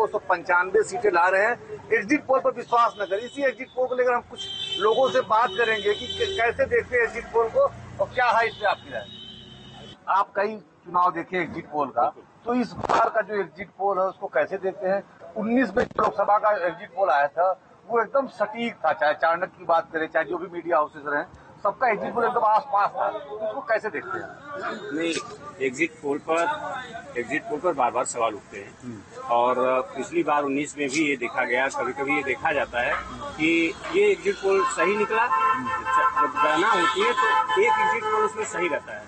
295 सीटें ला रहे हैं। एग्जिट पोल पर विश्वास न करें। इसी एग्जिट पोल को लेकर हम कुछ लोगों से बात करेंगे कि कैसे देखते हैं एग्जिट पोल को और क्या है इससे आपकी राय। आप कई चुनाव देखे एग्जिट पोल का, तो इस बार का जो एग्जिट पोल है उसको कैसे देखते हैं? 19 में लोकसभा का एग्जिट पोल आया था वो एकदम सटीक था, चाहे चाणक्य की बात करें, चाहे जो भी मीडिया हाउसेस रहे, सबका एग्जिट पोल एकदम आस-पास था। उसको कैसे देखते हैं? नहीं, एग्जिट पोल पर बार बार सवाल उठते हैं और पिछली बार 19 में भी ये देखा गया, कभी कभी ये देखा जाता है कि ये एग्जिट पोल सही निकला। जब गणना होती है तो एक एग्जिट पोल उसमें सही रहता है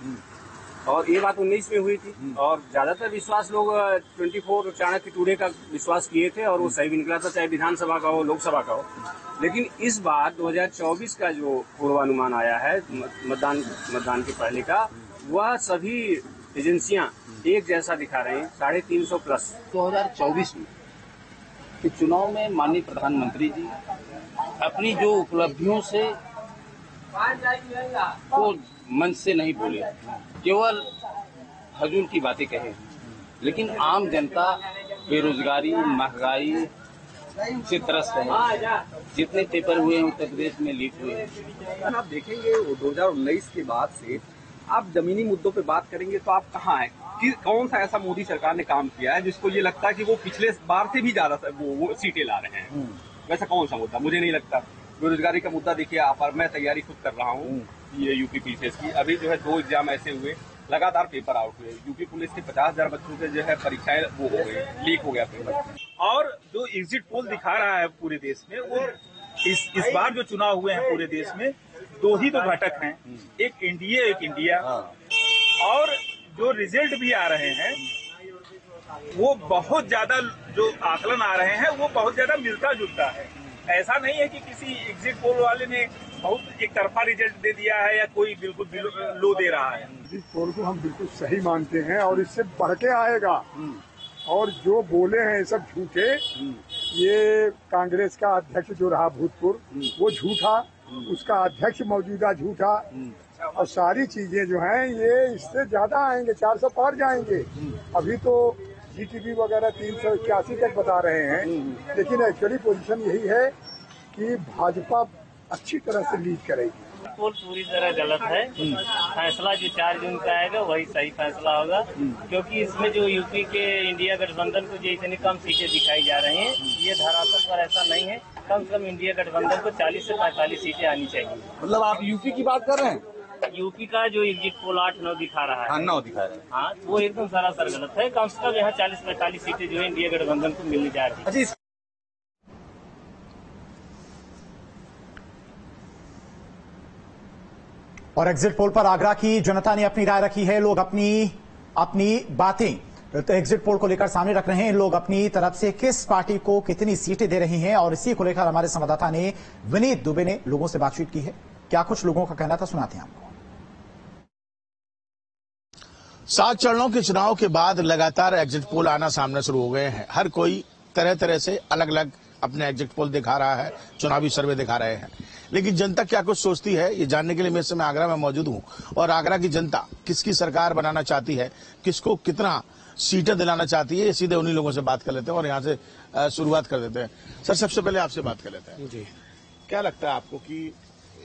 और ये बात 19 में हुई थी और ज्यादातर विश्वास लोग 24 चाणक्य टूडे का विश्वास किए थे और वो सही भी निकला था, चाहे विधानसभा का हो, लोकसभा का हो। लेकिन इस बार 2024 का जो पूर्वानुमान आया है मतदान के पहले का, वह सभी एजेंसियां एक जैसा दिखा रहे हैं, 350 प्लस। 2024 में के चुनाव में माननीय प्रधानमंत्री जी अपनी जो उपलब्धियों से को मंच से नहीं बोले, केवल हजूर की बातें कहे, लेकिन आम जनता बेरोजगारी, महंगाई से त्रस्त है। जितने पेपर हुए हैं उत्तर प्रदेश में लीक हुए। आप देखेंगे 2019 के बाद से आप जमीनी मुद्दों पे बात करेंगे तो आप कहाँ हैं कि कौन सा ऐसा मोदी सरकार ने काम किया है जिसको ये लगता है कि वो पिछले बार से भी ज्यादा वो सीटें ला रहे हैं? वैसा कौन सा मुद्दा? मुझे नहीं लगता। बेरोजगारी का मुद्दा देखिए आप, और मैं तैयारी खुद कर रहा हूँ ये यूपी पीसीएस की। अभी जो है 2 एग्जाम ऐसे हुए, लगातार पेपर आउट हुए। यूपी पुलिस के 50,000 बच्चों के जो है परीक्षाएं वो हो गई, लीक हो गया पेपर। और जो एग्जिट पोल दिखा रहा है पूरे देश में, वो इस बार जो चुनाव हुए हैं पूरे देश में 2 ही तो घटक हैं, एक एनडीए एक इंडिया। और जो रिजल्ट भी आ रहे हैं वो बहुत ज्यादा, जो आकलन आ रहे हैं वो बहुत ज्यादा मिलता जुलता है। ऐसा नहीं है कि किसी एग्जिट पोल वाले ने बहुत एक तरफा रिजल्ट दे दिया है या कोई बिल्कुल लो दे रहा है। एग्जिट पोल को हम बिल्कुल सही मानते हैं और इससे बढ़ के आएगा। और जो बोले हैं सब झूठे, ये कांग्रेस का अध्यक्ष जो रहा भूतपूर्व वो झूठा, उसका अध्यक्ष मौजूदा झूठा, और सारी चीजें जो हैं ये इससे ज्यादा आएंगे, 400 पार जाएंगे। अभी तो जीटीपी वगैरह 381 तक बता रहे हैं, लेकिन एक्चुअली पोजीशन यही है कि भाजपा अच्छी तरह से लीड करेगी। पोल पूरी तरह गलत है। फैसला जो 4 जून का आएगा वही सही फैसला होगा, क्योंकि इसमें जो यूपी के इंडिया गठबंधन को जो इतनी कम सीटें दिखाई जा रही हैं, ये धरातल पर ऐसा नहीं है। कम से कम इंडिया गठबंधन को 40 से 45 सीटें आनी चाहिए। मतलब आप यूपी की बात कर रहे हैं? यूपी का जो एग्जिट पोल 8-9 दिखा रहा है, 9 दिखा रहे हैं, हाँ, वो एकदम सरासर गलत है। कम से कम यहाँ 40-45 सीटें जो है इंडिया गठबंधन को मिलने जा रही है। और एग्जिट पोल पर आगरा की जनता ने अपनी राय रखी है। लोग अपनी बातें तो एग्जिट पोल को लेकर सामने रख रहे हैं। लोग अपनी तरफ से किस पार्टी को कितनी सीटें दे रही हैं, और इसी को लेकर हमारे संवाददाता ने विनीत दुबे ने लोगों से बातचीत की है। क्या कुछ लोगों का कहना था, सुनाते हैं आपको। 7 चरणों के चुनाव के बाद लगातार एग्जिट पोल आना सामने शुरू हो गए हैं। हर कोई तरह तरह से अलग अलग अपने एग्जिट पोल दिखा रहा है, चुनावी सर्वे दिखा रहे हैं। लेकिन जनता क्या कुछ सोचती है, ये जानने के लिए मैं इस समय आगरा में मौजूद हूं। और आगरा की जनता किसकी सरकार बनाना चाहती है, किसको कितना सीटें दिलाना चाहती है, ये सीधे उन्हीं लोगों से बात कर लेते हैं और यहाँ से शुरुआत कर देते हैं। सर, सबसे पहले आपसे बात कर लेते हैं जी। क्या लगता है आपको कि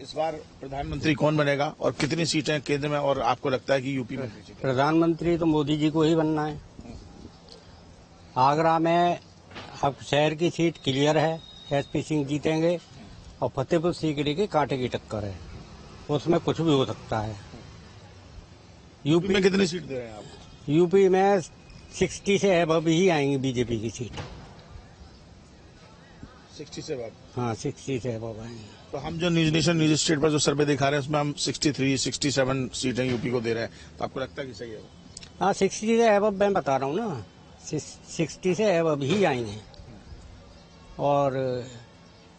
इस बार प्रधानमंत्री कौन बनेगा और कितनी सीटें केंद्र में, और आपको लगता है कि यूपी में? प्रधानमंत्री तो मोदी जी को ही बनना है। आगरा में अब शहर की सीट क्लियर है, एसपी सिंह जीतेंगे, और फतेहपुर सीकरी की कांटे की टक्कर है, उसमें कुछ भी हो सकता है। यूपी में कितनी सीट दे रहे हैं आप? यूपी में 60 से अबव ही आएंगी बीजेपी की सीट। 60 से अबव? हाँ, 60 से अबव आएंगे। तो हम जो न्यूज नेशन न्यूज स्टेट पर जो सर्वे दिखा रहे हैं उसमें हम 63, 67 सीटें यूपी को दे रहे हैं, तो आपको लगता है कि सही है? हाँ, 60 से अबव मैं बता रहा हूँ ना, 60 से अबव ही आएंगे। और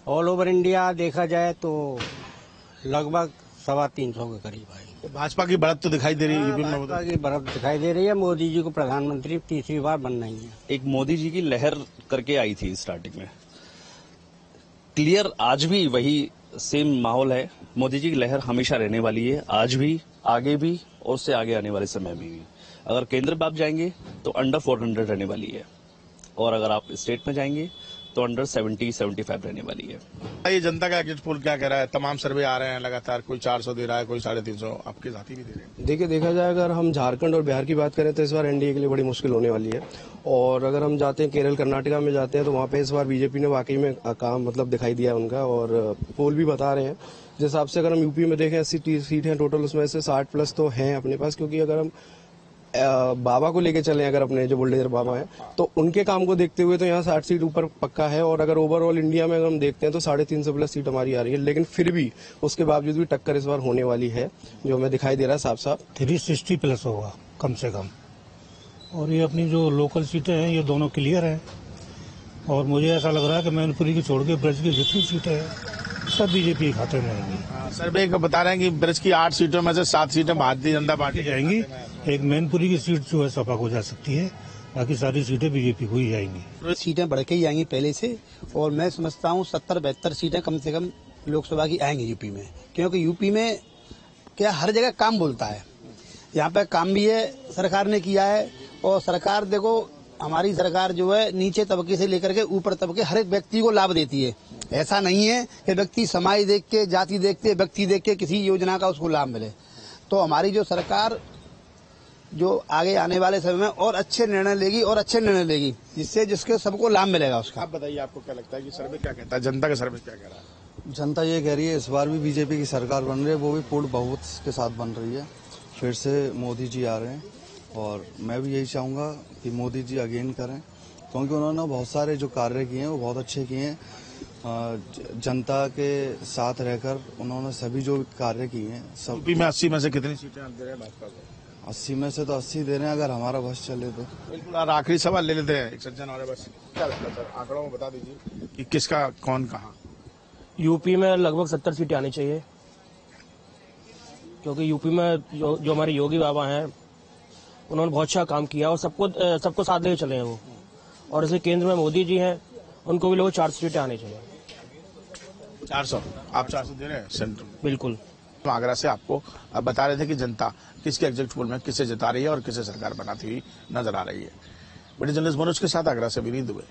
ऑल ओवर इंडिया देखा जाए तो लगभग 325 के करीब आएंगे। तो भाजपा की बढ़त तो दिखाई दे रही है यूपी में? भाजपा की बढ़त दिखाई दे रही है। मोदी जी को प्रधानमंत्री तीसरी बार बनना ही है। एक मोदी जी की लहर करके आई थी स्टार्टिंग में, क्लियर आज भी वही सेम माहौल है। मोदी जी की लहर हमेशा रहने वाली है, आज भी, आगे भी, और उससे आगे आने वाले समय में भी। अगर केंद्र में आप जाएंगे तो अंडर 400 रहने वाली है। और अगर आप स्टेट में जाएंगे तो अंडर 70-75 रहने वाली है। ये जनता का एग्जिट पोल क्या कह रहा है? तमाम सर्वे आ रहे हैं लगातार, कोई 400 दे रहा है, कोई 350, आपके साथी भी दे रहे हैं। देखिए, देखा जाए अगर हम झारखंड और बिहार की बात करें तो इस बार एनडीए के लिए बड़ी मुश्किल होने वाली है। और अगर हम जाते हैं केरल कर्नाटका में जाते हैं तो वहाँ पे इस बार बीजेपी ने वाकई में काम दिखाई दिया है उनका, और पोल भी बता रहे हैं जिस हिसाब से। अगर हम यूपी में देखें 80 सीट हैं टोटल, उसमें से 60 प्लस तो हैं अपने पास, क्योंकि अगर हम बाबा को लेके चले, अगर अपने जो बुलडोजर बाबा हैं तो उनके काम को देखते हुए तो यहाँ 60 सीट ऊपर पक्का है। और अगर ओवरऑल इंडिया में अगर हम देखते हैं तो 350 प्लस सीट हमारी आ रही है, लेकिन फिर भी उसके बावजूद भी टक्कर इस बार होने वाली है, जो हमें दिखाई दे रहा है साफ साफ। 360 प्लस होगा कम से कम। और ये अपनी जो लोकल सीटें हैं ये दोनों क्लियर हैं, और मुझे ऐसा लग रहा है कि मैनपुरी की छोड़ के ब्रज की जितनी सीटें हैं सब बीजेपी खाते में आएंगी। सर्वे बता रहे हैं कि ब्रज की 8 सीटों में से 7 सीटें भारतीय जनता पार्टी जाएंगी। एक मैनपुरी की सीट जो है सपा को जा सकती है, बाकी सारी सीटें बीजेपी को ही जाएंगी। सीटें बढ़ के ही आएंगी पहले से, और मैं समझता हूँ 70-72 सीटें कम से कम लोकसभा की आएंगी यूपी में, क्योंकि यूपी में क्या हर जगह काम बोलता है। यहाँ पे काम भी है सरकार ने किया है, और सरकार देखो हमारी सरकार जो है नीचे तबके से लेकर के ऊपर तबके हर एक व्यक्ति को लाभ देती है। ऐसा नहीं है कि व्यक्ति समाज देख के, जाति देख के, व्यक्ति देख के किसी योजना का उसको लाभ मिले। तो हमारी जो सरकार जो आगे आने वाले समय में और अच्छे निर्णय लेगी जिससे जिसके सबको लाभ मिलेगा उसका। आप बताइए, आपको क्या लगता है कि सर्वे क्या कहता है, जनता का सर्वे क्या कह रहा है? जनता ये कह रही है इस बार भी बीजेपी की सरकार बन रही है, वो भी पूर्ण बहुमत के साथ बन रही है। फिर से मोदी जी आ रहे हैं, और मैं भी यही चाहूंगा कि मोदी जी अगेन करें, क्योंकि उन्होंने बहुत सारे जो कार्य किए हैं वो बहुत अच्छे किए हैं। जनता के साथ रहकर उन्होंने सभी जो कार्य किए हैं सब। यूपी में 80 में से कितनी सीटें आप दे रहे हैं भाजपा को? 80 में से तो 80 दे रहे हैं, अगर हमारा बस चले तो। बिल्कुल। और आखिरी सवाल ले लेते हैं, एक सज्जन और बस, क्या लगता है सर, आंकड़ों में बता दीजिए कि किसका कौन कहाँ? यूपी में लगभग 70 सीटें आनी चाहिए, क्योंकि यूपी में जो हमारे योगी बाबा हैं उन्होंने बहुत अच्छा काम किया, और सबको साथ लेके चले हैं वो। और जैसे केंद्र में मोदी जी हैं, उनको भी लोग 400 सीटें आनी चाहिए। 400? आप 400 दे रहे हैं सेंटर? बिल्कुल। तो आगरा से आपको बता रहे थे कि जनता किसके एग्जिट पोल में किसे जिता रही है और किसे सरकार बनाती हुई नजर आ रही है। वीडियो जर्नलिस्ट मनोज के साथ आगरा से विनीत दुबे।